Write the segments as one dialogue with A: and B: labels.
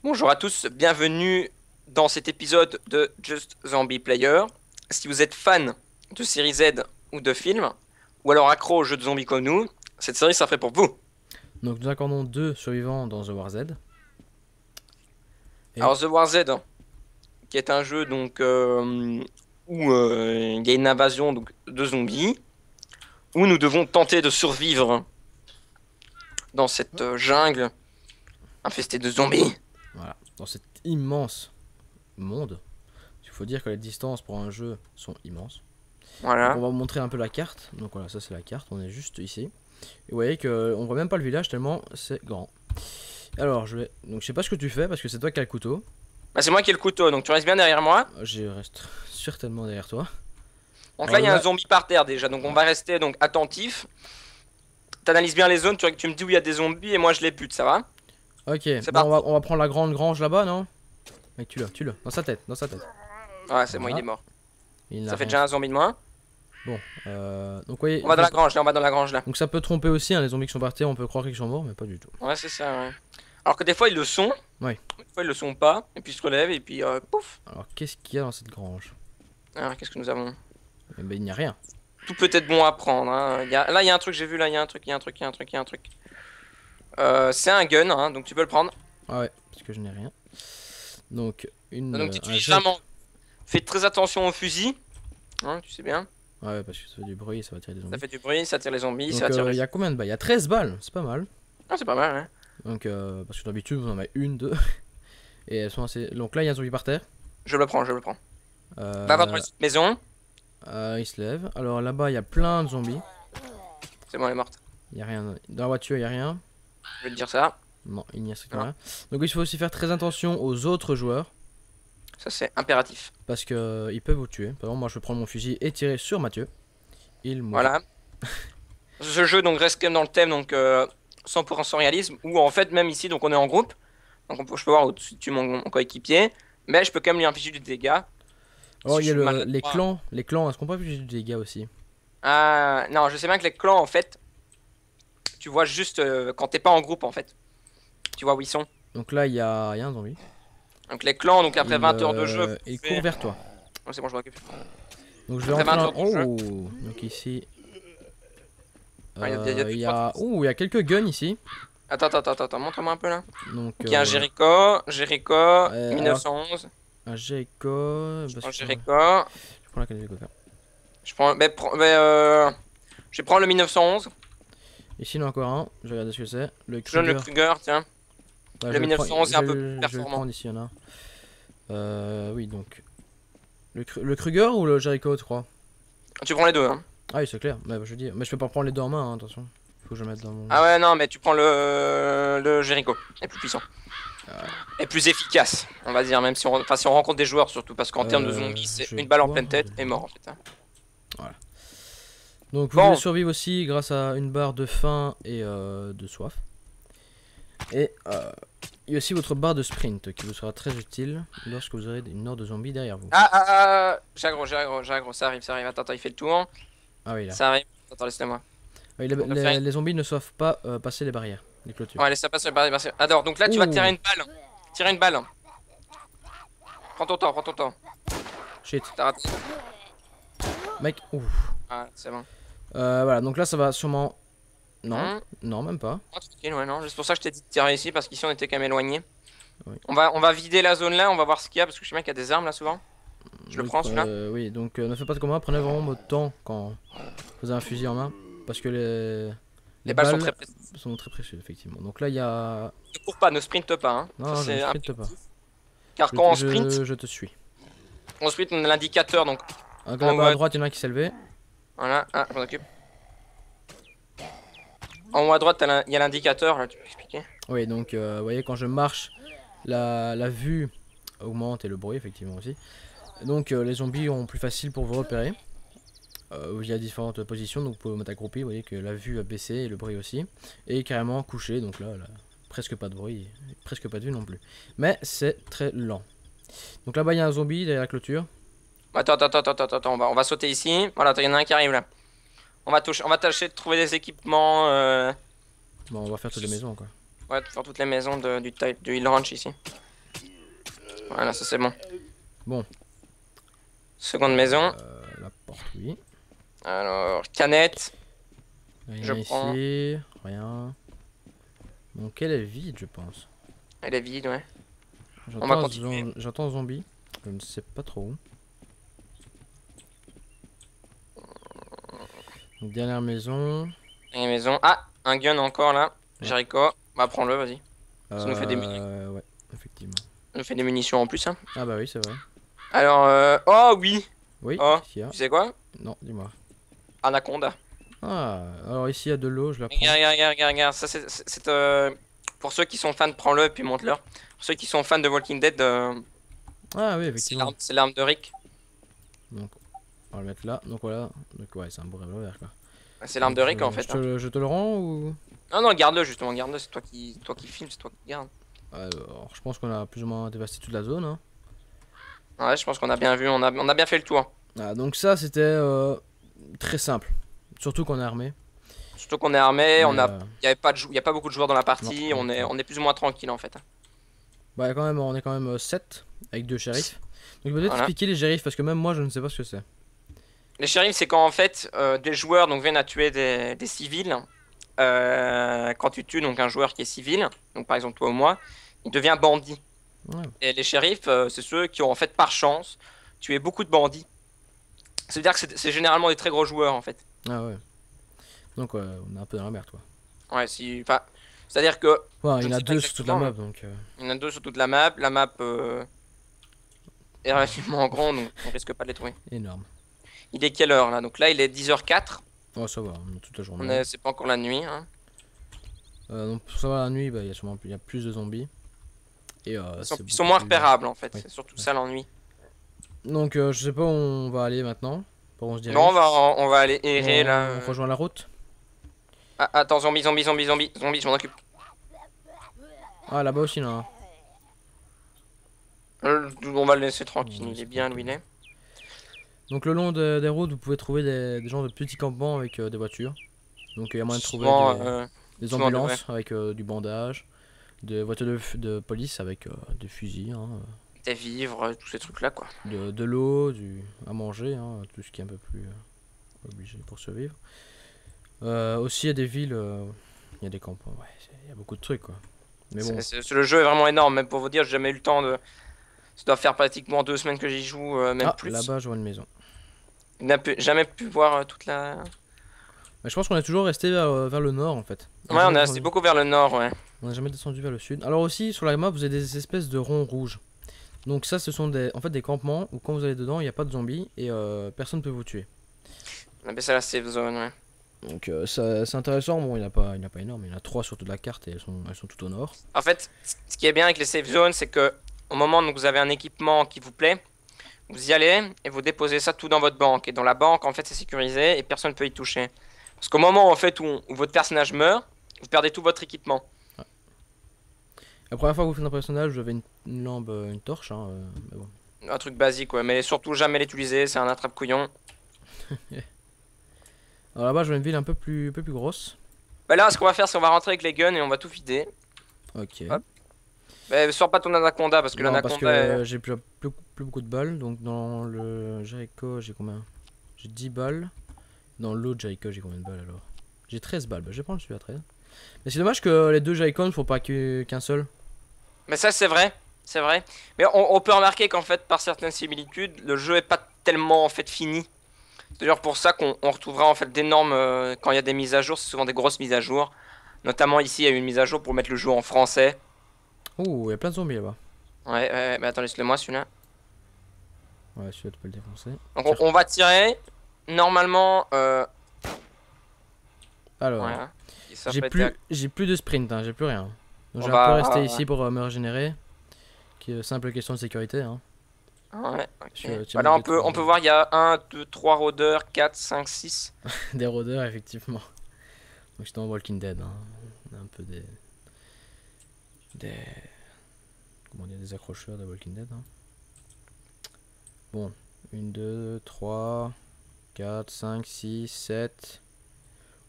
A: Bonjour à tous, bienvenue dans cet épisode de Just Zombie Player. Si vous êtes fan de série Z ou de films, ou alors accro aux jeux de zombies comme nous, cette série ça ferait pour vous.
B: Donc nous incarnons deux survivants dans The War Z. Et-
A: Alors The War Z, qui est un jeu donc où il y a une invasion donc, de zombies, où nous devons tenter de survivre dans cette jungle infestée de zombies.
B: Voilà, dans cet immense monde. Il faut dire que les distances pour un jeu sont immenses. Donc
A: Voilà.
B: on va vous montrer un peu la carte. Donc voilà, ça c'est la carte, on est juste ici. Et vous voyez qu'on voit même pas le village tellement c'est grand. Alors donc je sais pas ce que tu fais parce que c'est toi qui as le couteau.
A: Bah, c'est moi qui ai le couteau, donc tu restes bien derrière moi.
B: Je reste certainement derrière toi.
A: Donc
B: Alors
A: là il y a
B: là-
A: un zombie par terre déjà, donc on va rester donc attentif. T'analyses bien les zones, tu me dis où il y a des zombies et moi je les bute, ça va?
B: Ok,
A: C'est
B: bon,
A: parti.
B: on va prendre la grande grange là-bas, non? Mec, tu l'as, dans sa tête, dans sa tête.
A: Ouais, c'est bon, il
B: Voilà.
A: est mort.
B: Il n'a
A: Ça fait
B: rien
A: déjà un zombie de moins.
B: Bon, donc voyez,
A: On va dans la grange, là, on va dans la grange là.
B: donc ça peut tromper aussi, hein, les zombies qui sont par terre, on peut croire qu'ils sont morts, mais pas du tout.
A: Ouais, c'est ça, ouais. Alors que des fois ils le sont,
B: Ouais.
A: des fois ils le sont pas, et puis ils se relèvent, et puis pouf.
B: Alors qu'est-ce qu'il y a dans cette grange?
A: Alors qu'est-ce que nous avons?
B: Eh ben il n'y a rien.
A: Tout peut être bon à prendre. Hein. Là il y a un truc, j'ai vu, là il y a un truc, il y a un truc, il y a un truc, il y a un truc. C'est un gun, hein, donc tu peux le prendre.
B: Ah ouais, parce que je n'ai rien. Donc
A: Donc tu
B: un
A: utilises
B: jet.
A: vraiment. Fais très attention au fusil, hein, tu sais bien.
B: Ouais, parce que ça fait du bruit, ça va tirer des
A: Ça
B: zombies.
A: fait du bruit, ça tire les zombies,
B: Donc
A: ça attire
B: il
A: les...
B: y a combien de balles? Il y a 13 balles, c'est pas mal.
A: Ah, c'est pas mal, hein.
B: Donc parce que d'habitude vous en avez une, deux. Et elles sont assez. Donc là il y a un zombie par terre.
A: Je le prends, je le prends.
B: Euh,
A: Va dans la maison.
B: il se lève. Alors là-bas il y a plein de zombies.
A: C'est bon, elle est morte.
B: Il y a rien. Dans la voiture il y a rien.
A: Je vais te dire ça.
B: Non, il n'y a strictement
A: Non.
B: rien. Donc il faut aussi faire très attention aux autres joueurs.
A: Ça c'est impératif.
B: Parce que ils peuvent vous tuer. Par exemple, moi je vais prendre mon fusil et tirer sur Mathieu. Il mourra.
A: Voilà. Ce jeu donc reste quand même dans le thème donc 100% réalisme où en fait même ici donc on est en groupe donc je peux voir au-dessus de mon coéquipier mais je peux quand même lui infliger du dégât.
B: Oh,
A: Si
B: il y a
A: je suis mal-
B: les clans. Les clans, est-ce qu'on peut plus du dégâts aussi?
A: Ah non, je sais bien que les clans en fait tu vois juste quand t'es pas en groupe en fait. Tu vois où ils sont.
B: Donc là, il y a un zombie.
A: Donc les clans donc après 20 heures de jeu.
B: Il
A: fait-
B: court vers toi.
A: Oh, c'est bon, je m'occupe.
B: Donc je vais
A: Après
B: rentrer
A: 20 heures de jeu.
B: Oh, donc ici.
A: Ah, il y a deux,
B: Il y
A: trois
B: a... Oh, il y a quelques guns ici.
A: Attends, montre-moi un peu là.
B: Donc,
A: Il y a un Jericho, 1911.
B: un Jericho.
A: Je prends
B: Je
A: Jericho.
B: prends laquelle Jericho.
A: Je prends. Je vais prendre le 1911.
B: Ici, il y en a encore un. Je vais regarder ce que c'est. Le
A: Je donne le
B: Kruger.
A: Kruger, tiens.
B: Ouais,
A: le
B: je vais
A: 1911 est un peu plus
B: je vais le
A: performant.
B: prendre ici, il y en a. Oui, donc. Le Kruger ou le Jericho, tu crois?
A: Tu prends les deux, hein.
B: Ah oui, c'est clair. Mais je veux dire, mais je peux pas prendre les deux en main, hein, attention. Faut que je le mette dans mon.
A: Ah ouais, non, mais tu prends le Jericho. Il est plus puissant. Et plus efficace, on va dire, même si on, enfin, si on rencontre des joueurs surtout, parce qu'en termes de zombies, c'est
B: je
A: une balle en
B: vois,
A: pleine tête et mort en fait. Hein.
B: Donc vous
A: Bon.
B: pouvez survivre aussi grâce à une barre de faim et de soif. Et il y a aussi votre barre de sprint qui vous sera très utile lorsque vous aurez une horde de zombies derrière vous.
A: J'ai aggro, ça arrive, Attends, il fait le tour.
B: Ah oui, là.
A: Ça arrive. Attends, laisse-le-moi.
B: Oui,
A: On peut faire
B: les zombies ne savent pas passer les barrières, les clôtures.
A: Ouais, laisse ça passer, passer. Alors, donc là, tu vas
B: Ouh.
A: tirer une balle. Tirer une balle. Prends ton temps.
B: Shit.
A: T'as raté.
B: Mec, ouf.
A: Ah, c'est bon.
B: Voilà, donc là ça va sûrement... Non,
A: Hein
B: non, même pas.
A: Oh, tranquille, ouais, non. C'est pour ça que je t'ai dit de tirer ici, parce qu'ici on était quand même éloigné.
B: Oui.
A: On va vider la zone là, on va voir ce qu'il y a, parce que je sais bien qu'il y a des armes là souvent. Je le
B: Oui,
A: prends celui-là.
B: Oui, donc ne faites pas de combat, prenez vraiment votre temps quand vous avez un fusil en main. Parce que
A: Les balles sont très précises.
B: sont très précieuses, effectivement. Donc là il y a...
A: Ne cours pas, ne sprinte pas. Hein.
B: Non,
A: Ça,
B: je
A: c'est
B: ne
A: un-
B: sprinte pas.
A: Car quand on sprint,
B: Je te suis.
A: on a l'indicateur, donc
B: Donc
A: En
B: là-bas à
A: haut,
B: droite, il y en a un qui s'est levé.
A: voilà. Ah, je m'en occupe. En haut à droite, il y a l'indicateur, là, tu peux expliquer.
B: Oui, donc vous voyez, quand je marche, la vue augmente et le bruit, effectivement aussi. Donc les zombies ont plus facile pour vous repérer. Il y a différentes positions, donc vous pouvez vous mettre accroupi, vous voyez que la vue a baissé et le bruit aussi. Et carrément couché, donc là, presque pas de bruit, presque pas de vue non plus. Mais c'est très lent. Donc là-bas, il y a un zombie derrière la clôture.
A: Attends, on va sauter ici. Voilà, attends, il y en a un qui arrive là. On va tâcher de trouver des équipements.
B: Bon, on va faire toutes les maisons, quoi.
A: Ouais, de faire toutes les maisons du Hill Ranch ici. Voilà, ça c'est bon.
B: Bon.
A: Seconde maison.
B: La porte, oui.
A: Alors, canette.
B: Rien
A: Je prends.
B: ici. Rien. Donc elle est vide, je pense.
A: Elle est vide, ouais. On va continuer.
B: J'entends zombie. Je ne sais pas trop où. Donc, dernière maison.
A: Et maison. Ah, un gun encore là.
B: Ouais.
A: Jericho. Bah, prends-le, vas-y. Ça nous fait des
B: Ouais, effectivement.
A: Ça nous fait des munitions en plus, hein.
B: Ah bah oui, c'est vrai.
A: Alors, oh oui.
B: Oui,
A: Oh,
B: qu'est-ce qu'il y a?
A: tu sais quoi?
B: Non, dis-moi.
A: Anaconda.
B: Ah, alors ici il y a de l'eau, je la prends.
A: Regarde. Ça, pour ceux qui sont fans, prends-le et puis monte-le. Pour ceux qui sont fans de Walking Dead,
B: Ah oui, effectivement.
A: c'est l'arme de Rick.
B: Donc, on va le mettre là. Donc voilà. Donc ouais, c'est un beau revolver quoi.
A: C'est l'arme de Rick en fait.
B: Je te le rends ou?
A: Non, garde-le justement, garde-le. C'est toi qui filmes, c'est toi qui garde.
B: Alors, je pense qu'on a plus ou moins dévasté toute la zone. Hein.
A: Ouais, je pense qu'on a bien vu, on a bien fait le tour.
B: Ah, donc ça, c'était très simple. Surtout qu'on est armé.
A: Surtout qu'on est armé,
B: Mais,
A: y a pas beaucoup de joueurs dans la partie,
B: non,
A: on est plus ou moins tranquille en fait.
B: Bah quand même, on est quand même 7 avec 2 shérifs. Donc peut-être
A: Voilà.
B: expliquer les shérifs parce que même moi je ne sais pas ce que c'est.
A: Les shérifs, c'est quand en fait des joueurs donc viennent à tuer des civils. Quand tu tues donc un joueur qui est civil, donc par exemple toi ou moi, il devient bandit.
B: Ouais.
A: Et les shérifs, c'est ceux qui ont en fait par chance tué beaucoup de bandits. Ça veut dire que c'est généralement des très gros joueurs en fait.
B: Ah ouais. Donc on est un peu dans la merde quoi.
A: Ouais, enfin, c'est-à-dire que
B: Ouais,
A: je
B: il y
A: ne
B: en a
A: sais pas
B: 2 sur toute la
A: exactement,
B: map donc.
A: il y en a deux sur toute la map. La map est relativement grande, donc on risque pas de les trouver.
B: Énorme.
A: Il est quelle heure là? Donc là, il est 10h04.
B: Oh ça va, on a toute la journée.
A: C'est pas encore la nuit. Hein.
B: Donc pour savoir la nuit, bah, il y a plus de zombies. Et,
A: Ils sont moins repérables en fait.
B: Oui.
A: C'est surtout ça l'ennui.
B: Donc je sais pas où on va aller maintenant. Pour on se dirige.
A: Non, on va aller errer là.
B: On rejoint la route.
A: Ah, attends, zombie, je m'en occupe.
B: Ah là-bas aussi là.
A: On va le laisser tranquille,
B: Ouais,
A: il est
B: c'est
A: bien,
B: tranquille.
A: lui, il est.
B: Donc le long des routes, vous pouvez trouver des gens de petits campements avec des voitures. Donc il y a moyen de trouver
A: Souvent,
B: des
A: souvent,
B: ambulances avec du bandage, des voitures de police avec des fusils, hein,
A: des vivres, tous ces trucs là quoi.
B: de l'eau, à manger, hein, tout ce qui est un peu plus obligé pour survivre. Aussi il y a des villes, il y a des campements, ouais, il y a beaucoup de trucs quoi. Mais bon.
A: Le jeu est vraiment énorme, même pour vous dire, j'ai jamais eu le temps de. Ça doit faire pratiquement 2 semaines que j'y joue, même plus.
B: Là-bas je vois une maison.
A: Il n'a jamais pu voir toute la.
B: Mais je pense qu'on est toujours resté vers le nord en fait.
A: Ouais, on est resté beaucoup vers le nord, ouais.
B: On n'a jamais descendu vers le sud. Alors aussi sur la map vous avez des espèces de ronds rouges. Donc ça ce sont en fait des campements où quand vous allez dedans il n'y a pas de zombies et personne ne peut vous tuer.
A: On appelle ça la safe zone, ouais.
B: Donc c'est intéressant, bon il n'y en a pas énorme, il y en a 3 sur toute la carte et elles sont tout au nord.
A: En fait, ce qui est bien avec les safe zones, c'est que au moment où vous avez un équipement qui vous plaît, vous y allez et vous déposez ça tout dans votre banque. Et dans la banque, en fait, c'est sécurisé et personne ne peut y toucher. Parce qu'au moment en fait où votre personnage meurt, vous perdez tout votre équipement.
B: Ouais. La première fois que vous faites un personnage, vous avez une lampe, une torche, hein, mais bon.
A: Un truc basique, ouais, mais surtout jamais l'utiliser, c'est un attrape-couillon.
B: Alors là-bas je vois une ville un peu plus grosse.
A: Bah là, ce qu'on va faire, c'est qu'on va rentrer avec les guns et on va tout vider.
B: Ok.
A: Hop. Mais sors pas ton anaconda parce que
B: Non, parce
A: l'anaconda.
B: que j'ai plus beaucoup de balles, donc dans le Jericho j'ai combien? J'ai 10 balles. Dans l'autre Jericho j'ai combien de balles alors? J'ai 13 balles, bah, je vais prendre celui à 13. Mais c'est dommage que les deux Jericho ne font pas qu'un seul.
A: Mais ça, c'est vrai. C'est vrai. Mais on peut remarquer qu'en fait, par certaines similitudes, le jeu est pas tellement en fait fini. C'est d'ailleurs pour ça qu'on retrouvera en fait d'énormes. Quand il y a des mises à jour, c'est souvent des grosses mises à jour. Notamment ici, il y a eu une mise à jour pour mettre le jeu en français.
B: Oh, il y a plein de zombies là-bas.
A: Ouais, mais attends, laisse-le moi celui-là.
B: Ouais, celui-là tu peux le défoncer.
A: Donc on va tirer. Normalement.
B: Alors,
A: Voilà.
B: j'ai plus de sprint, hein, j'ai plus rien. Donc je vais
A: va-
B: un peu rester ici pour me régénérer. Simple question de sécurité. Hein.
A: Ouais, ok.
B: Tu
A: Voilà,
B: vas
A: on peut voir, il y a 1, 2, 3 rôdeurs, 4, 5, 6.
B: Des rôdeurs, effectivement. Donc j'étais en Walking Dead. Hein. On a un peu des. Comment dire, des accrocheurs de Walking Dead. Hein. Bon, 1, 2, 3, 4, 5, 6, 7.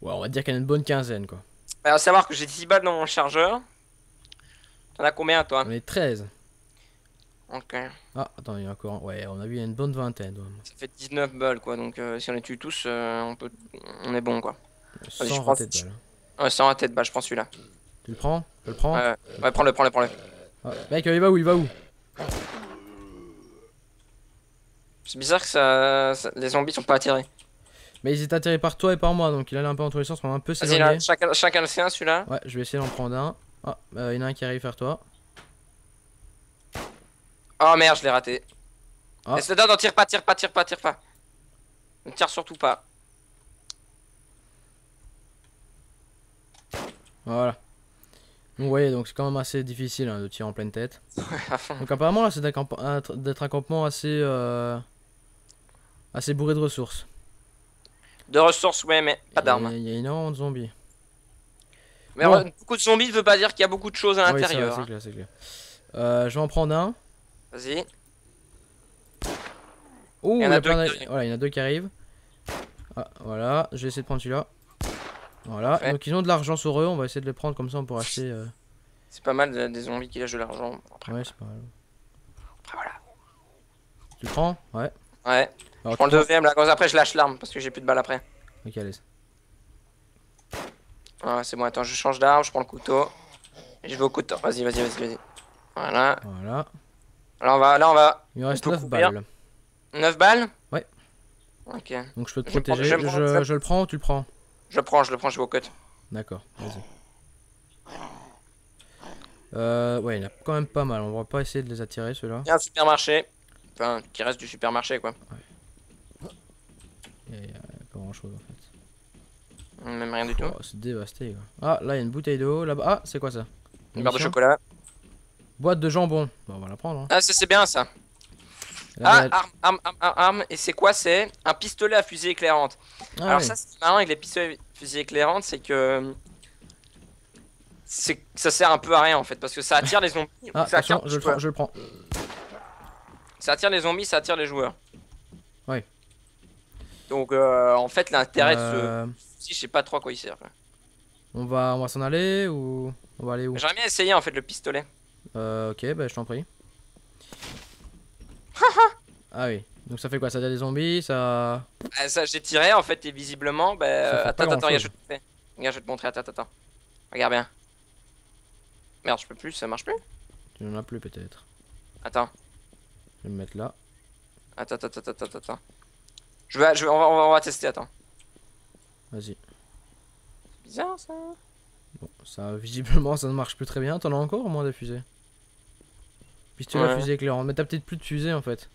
B: Ouais, on va dire qu'il y en a une bonne quinzaine quoi.
A: À savoir que j'ai 10 balles dans mon chargeur. T'en as combien toi?
B: On est 13.
A: Ok.
B: Ah, attends, il y a encore. Ouais, on a vu, il y a une bonne vingtaine. Ouais.
A: Ça fait 19 balles quoi, donc si on les tue tous, on est bon quoi. Vas-y, je
B: Sans
A: prends.
B: rater de balle.
A: Ouais, sans la tête, bah je prends celui-là.
B: Tu le prends? Je le prends?
A: Ouais, prends-le, prends-le, prends-le.
B: Ah, mec, il va où? Il va où?
A: C'est bizarre que les zombies sont pas attirés.
B: Mais ils étaient atterrés par toi et par moi, donc il allait un peu dans tous les sens, on va un peu
A: Vas-y, là,
B: s'éloigner.
A: chacun le sien, celui-là.
B: Ouais, je vais essayer d'en prendre un. Ah, il y en a un qui arrive vers toi.
A: Oh merde, je l'ai raté.
B: Ah.
A: Non, tire pas, tire pas, tire pas, tire pas. Ne tire surtout pas.
B: Voilà. Donc, vous voyez, donc c'est quand même assez difficile hein, de tirer en pleine tête.
A: À fond.
B: Donc, apparemment, là, c'est d'être un campement assez, assez bourré de ressources.
A: De ressources, ouais, mais pas
B: Et
A: d'armes.
B: il y a énormément de zombies.
A: Mais
B: Bon.
A: beaucoup de zombies ne veut pas dire qu'il y a beaucoup de choses à
B: Oui,
A: l'intérieur.
B: c'est
A: Hein.
B: clair, c'est clair. Je vais en prendre un.
A: Vas-y.
B: Ouh,
A: Il y en a deux qui arrivent.
B: voilà, il y en a deux qui arrivent. Ah, voilà, je vais essayer de prendre celui-là. Voilà,
A: Parfait.
B: donc ils ont de l'argent sur eux, on va essayer de les prendre comme ça, on pourra acheter.
A: C'est pas mal des zombies qui lâchent de l'argent. Après,
B: Ouais, c'est pas mal.
A: voilà.
B: Tu le prends? Ouais.
A: Ouais.
B: Alors,
A: Je prends le
B: tu
A: deuxième là, quand après je lâche l'arme parce que j'ai plus de balles après.
B: Ok, allez.
A: Ouais, c'est bon, attends, je change d'arme, je prends le couteau. Et je vais au couteau. Vas-y, vas-y, vas-y, vas-y. Voilà.
B: Voilà.
A: Là, on va.
B: Il me reste
A: On peut
B: 9
A: courir.
B: balles.
A: 9 balles?
B: Ouais.
A: Ok.
B: Donc je peux te
A: Je
B: protéger.
A: prends- je-
B: Je le prends ou tu le prends?
A: Je le prends, je vais au cut.
B: D'accord, vas-y. Ouais, il y en a quand même pas mal. On va pas essayer de les attirer ceux-là.
A: Il y a un supermarché. Enfin, qui reste du supermarché quoi.
B: Il y a pas grand chose en fait.
A: Même rien du tout.
B: Oh, c'est dévasté quoi. Ah, là il y a une bouteille d'eau. Là-bas. Ah, c'est quoi ça?
A: Une barre de
B: Munitions.
A: chocolat.
B: Boîte de jambon. Bon, on va la prendre. Hein.
A: Ah, ça c'est bien ça.
B: Là,
A: Ah, arme. Et c'est quoi? C'est un pistolet à fusée éclairante.
B: ah,
A: Alors
B: ouais.
A: ça, c'est marrant avec les pistolets à fusée éclairante, c'est que ça sert un peu à rien en fait, parce que ça attire les zombies.
B: Ah,
A: Ça attire
B: attention,
A: les
B: je le
A: joueurs.
B: prends. Je le prends.
A: Ça attire les zombies, ça attire les joueurs.
B: Ouais.
A: Donc en fait l'intérêt de
B: Euh,
A: si je sais pas trop à quoi il sert. Quoi.
B: on va s'en aller ou on va aller où?
A: J'aimerais bien essayer en fait le pistolet.
B: Ok, bah je t'en prie. Ah oui. Donc ça fait quoi? Ça attire des zombies, ça.
A: Ah, ça j'ai tiré en fait et visiblement
B: Ça fait pas
A: attends, regarde,
B: grand-chose.
A: je te fais. Regarde, je vais te montrer, attends. Regarde bien. Merde, je peux plus, ça marche plus.
B: Tu n'en as plus peut-être.
A: Attends.
B: Je vais me mettre là.
A: Attends. On va tester, attends.
B: Vas-y.
A: Bizarre ça.
B: Bon, ça visiblement ça ne marche plus très bien. T'en as encore au moins des fusées? Pistolet à
A: Ouais.
B: fusée éclairante. Mais t'as peut-être plus de fusées en fait.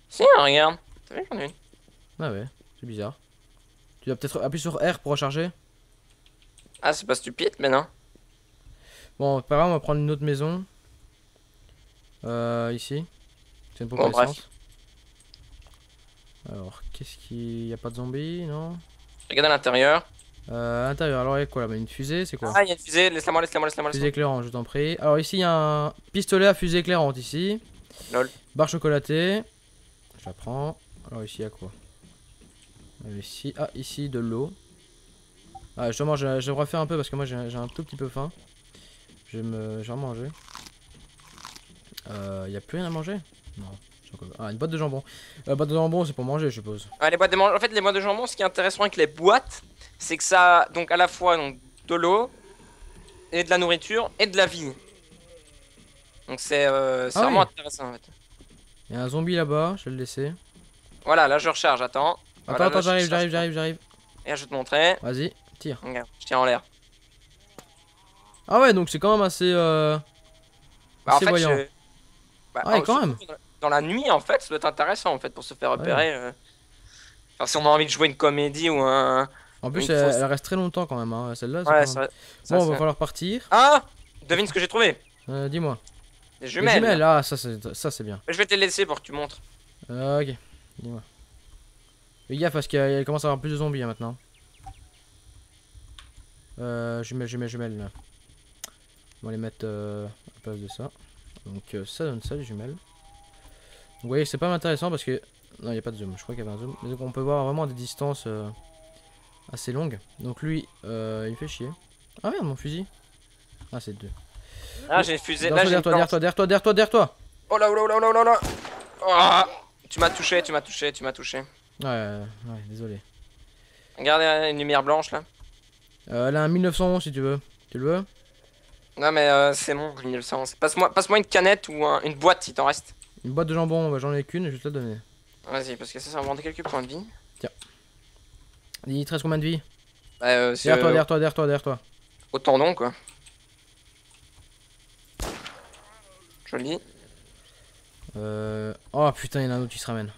A: Si, regarde. T'as vu, j'en ai une.
B: Ah ouais, c'est bizarre. Tu dois peut-être appuyer sur R pour recharger.
A: Ah, c'est pas stupide, mais non.
B: Bon, pas grave, on va prendre une autre maison. Ici. C'est une pompe
A: Bon,
B: à
A: bref.
B: essence. Alors, qu'est-ce qu'il y a pas de zombies, non?
A: Regarde à l'intérieur.
B: À l'intérieur, alors il y a quoi là? Une fusée, c'est quoi?
A: Ah, il y a une fusée, laisse-la-moi.
B: Fusée éclairante, je t'en prie. Alors ici, il y a un pistolet à fusée éclairante ici.
A: Lol.
B: Barre chocolatée. Je la prends. Alors ici, il y a quoi? Ici, ici, de l'eau. Ah, justement, je vais refaire un peu parce que moi j'ai un tout petit peu faim. Je vais en manger. Il y a plus rien à manger? Non. Ah, une boîte de jambon. Boîte de jambon, c'est pour manger, je suppose.
A: Ouais, en fait, les boîtes de jambon, ce qui est intéressant avec les boîtes, c'est que ça a donc à la fois donc, de l'eau, et de la nourriture, et de la vie. Donc c'est vraiment
B: oui.
A: intéressant en fait.
B: Il y a un zombie là-bas, je vais le laisser.
A: Voilà, là je recharge, attends. Voilà,
B: Attends,
A: là, je recharge.
B: j'arrive.
A: Et là, je vais te montrer.
B: Vas-y, tire.
A: Regarde, je tiens en l'air.
B: Ah ouais, donc c'est quand même assez,
A: Bah, en
B: assez
A: fait,
B: voyant. Ah ouais, quand même.
A: Dans la nuit, en fait, ça doit être intéressant en fait pour se faire repérer. Enfin, si on a envie de jouer une comédie ou un.
B: En plus,
A: une fausse-
B: elle reste très longtemps quand même, hein. Celle-là.
A: Ouais,
B: c'est quand même-
A: ça,
B: Bon, va falloir partir.
A: Ah! Devine ce que j'ai trouvé.
B: Dis-moi.
A: Des
B: Les
A: jumelles.
B: jumelles, ah, ça c'est bien.
A: Je vais te les laisser pour que tu montres.
B: Ok, dis-moi. Fais gaffe parce qu'il commence à y avoir plus de zombies hein, maintenant. Jumelles là. On va les mettre à la place de ça. Donc ça donne ça les jumelles. Vous voyez c'est pas mal intéressant parce que... Non il n'y a pas de zoom, je crois qu'il y avait un zoom. Mais donc on peut voir vraiment des distances assez longues. Donc lui il fait chier. Ah merde mon fusil. Ah c'est deux.
A: Ah, j'ai une fusée. Là,
B: Derrière
A: j'ai une
B: toi,
A: planche.
B: derrière toi.
A: Oh là, oh là, oh là, oh là, oh là. Ah, tu m'as touché, tu m'as touché, tu m'as touché.
B: Ouais, désolé.
A: Regarde une lumière blanche là.
B: Elle a un 1911 si tu veux. Tu le veux?
A: Non mais c'est bon, 1911. Passe-moi une canette ou une boîte si t'en reste.
B: Une boîte de jambon, bah, j'en ai qu'une, je vais te la donner.
A: Vas-y, parce que ça va me rendre quelques points de vie.
B: Tiens. Il te reste combien de vie?
A: Bah, c'est
B: Derrière toi.
A: au tendon quoi. Joli.
B: Oh putain, il y en a un autre qui se ramène.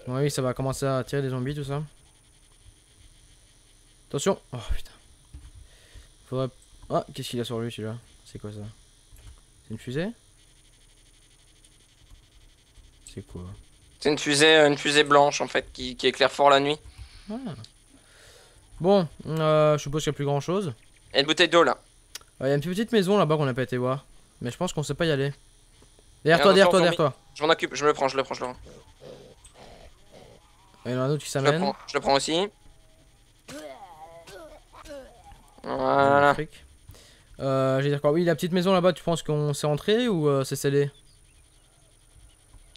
B: Bon, oui, ça va commencer à tirer des zombies, tout ça. Attention. Oh putain. Faudrait... Ah, qu'est-ce qu'il a sur lui celui-là? C'est quoi ça? C'est une fusée? C'est quoi?
A: C'est une fusée blanche en fait qui éclaire fort la nuit.
B: Ah. Bon, je suppose qu'il n'y a plus grand chose.
A: Et une bouteille d'eau là.
B: Il y a une petite maison là-bas qu'on n'a pas été voir. Mais je pense qu'on sait pas y aller.
A: Et attention,
B: Derrière toi.
A: Je m'en occupe, je le prends, je le prends, je le prends.
B: Il y en a un autre qui
A: Je le
B: s'amène.
A: prends, je le prends aussi. Voilà.
B: Je vais dire quoi? Oui, la petite maison là-bas, tu penses qu'on s'est rentré ou c'est scellé?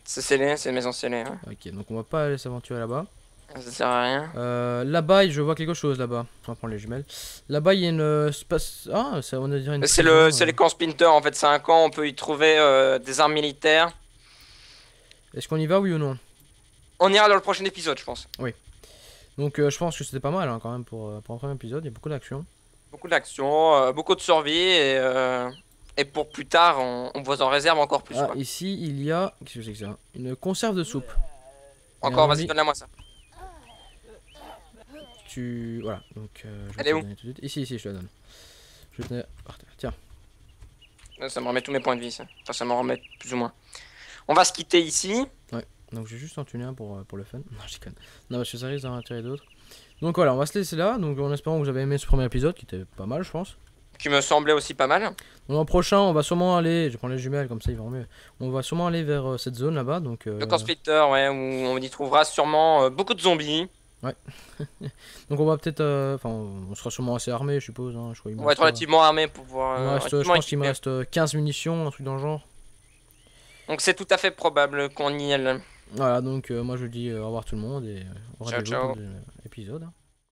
A: C'est scellé, c'est une maison scellée. Hein.
B: Ok, donc on va pas aller s'aventurer là-bas.
A: Ça sert à rien.
B: Là-bas, je vois quelque chose là-bas. On va prendre les jumelles. Là-bas, il y a une space. Ah, ça, on dirait une.
A: C'est
B: prison,
A: les camps Splinter en fait, c'est un camp, on peut y trouver des armes militaires.
B: Est-ce qu'on y va, oui ou non?
A: On ira dans le prochain épisode, je pense.
B: Donc, je pense que c'était pas mal hein, quand même pour un premier épisode. Il y a beaucoup d'action.
A: Beaucoup d'action, beaucoup de survie et pour plus tard, on vous en réserve encore plus.
B: Ah,
A: Quoi.
B: ici, il y a. Qu'est-ce que c'est que ça? Une conserve de soupe.
A: Encore, vas-y,
B: zombie.
A: donne-la moi ça.
B: Voilà, donc je vais
A: Elle
B: te
A: est
B: la
A: où?
B: donner tout de suite. Ici, je te la donne. Je vais te la par terre. Tiens.
A: Ça me remet tous mes points de vie, ça. Enfin, ça m'en remet plus ou moins. On va se quitter ici.
B: Donc je vais juste en tuner un pour le fun. Non, je déconne. Non, parce que ça risque d'en attirer d'autres. Donc voilà, on va se laisser là. Donc en espérant que vous avez aimé ce premier épisode qui était pas mal, je pense.
A: Qui me semblait aussi pas mal.
B: Donc, l'an prochain, on va sûrement aller. Je vais prendre les jumelles comme ça, ils vont mieux. On va sûrement aller vers cette zone là-bas. Donc,
A: Le camp Splitter, ouais, où on y trouvera sûrement beaucoup de zombies.
B: Ouais. Donc on va peut-être. Enfin, on sera sûrement assez armé, je suppose. Hein. Je crois,
A: On va être relativement armé pour pouvoir.
B: je pense qu'il me reste 15 munitions, un truc dans le genre.
A: Donc c'est tout à fait probable qu'on y aille.
B: Voilà, donc moi je dis au revoir tout le monde et au revoir
A: Ciao,
B: des
A: ciao.
B: autres épisodes.